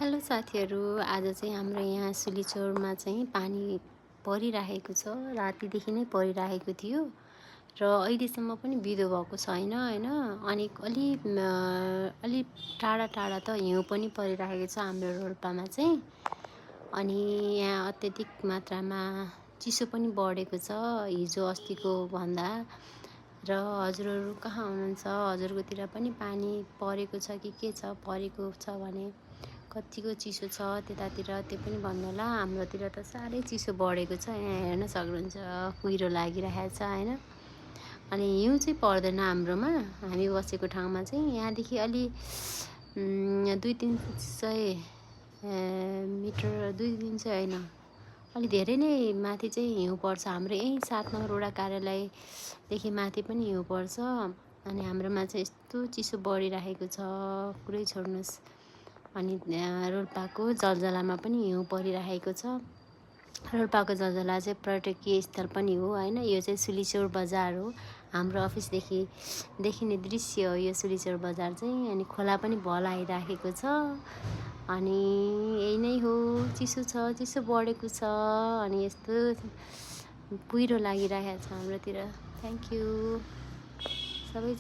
Hello साथीहरू, आज चाहिँ हाम्रो यहाँ सुलीचौरमा चाहिँ पानी परिरहेको छ। रातिदेखि नै परिरहेको थियो र अहिलेसम्म पनि बिदो भएको छैन हैन। अनि अलि टाढा टाढा त हिउँ पनि परिरहेको छ हाम्रो रोल्पामा चाहिँ। अनि यहाँ अत्यधिक मात्रामा चिसो पनि बढेको छ हिजो अस्तिको भन्दा। र हजुरहरू कहाँ हुनुहुन्छ? हजुरकोतिर पनि पानी परेको छ कि के छ? परेको छ भने कतिको चिसो छ त्यतातिर त्यो पनि भन्नु होला। हाम्रोतिर त साह्रै चिसो बढेको छ, यहाँ हेर्न सक्नुहुन्छ कुहिरो लागिरहेको छ हैन। अनि हिउँ चाहिँ पर्दैन हाम्रोमा, हामी बसेको ठाउँमा चाहिँ। यहाँदेखि अलि 200-300 मिटर, 200-300 होइन, अलि धेरै नै माथि चाहिँ हिउँ पर्छ। हाम्रो यहीँ 7 नम्बर वडा कार्यालयदेखि माथि पनि हिउँ पर्छ। अनि हाम्रोमा चाहिँ यस्तो चिसो बढिरहेको छ, कुरै छोड्नुहोस्। अनि रोल्पाको जलजलामा पनि हिउँ परिरहेको छ। रोल्पाको जलजला चाहिँ पर्यटकीय स्थल पनि हो हैन। यो चाहिँ सुलीचौर बजार हो, हाम्रो अफिसदेखि देखिने दृश्य हो यो सुलीचौर बजार चाहिँ। अनि खोला पनि भलाइराखेको छ। अनि यही नै हो, चिसो छ, चिसो बढेको छ। अनि यस्तो कुहिरो लागिरहेको छ हाम्रोतिर। थ्याङ्क यू सबै।